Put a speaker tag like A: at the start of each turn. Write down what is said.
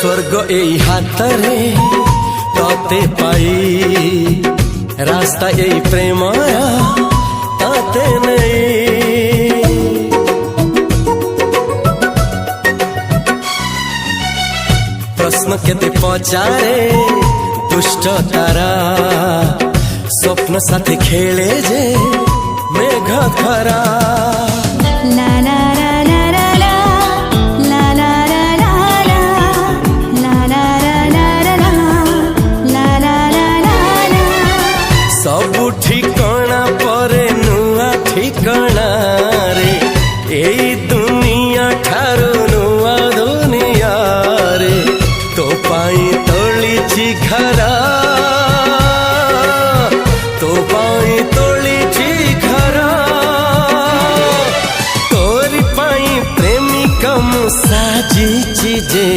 A: स्वर्ग एई हातरे तते पाई रास्ता एई प्रेमया ताते नहीं। प्रश्न केते पचारे दुष्ट तारा स्वप्न साथी खेले जे मेघ खरा।
B: ला ला ला ला ला ला ला ला ला ला ला ला ला ला ला।
A: सबु ठिकाना परे नुआ ठिकाना रे एई दुनिया ठारू नुआ दुनिया रे। तो पाई तोलिछि घरा तो पाई तोलिछि घरा तोरी पाई प्रेमिका मु साजिछि जे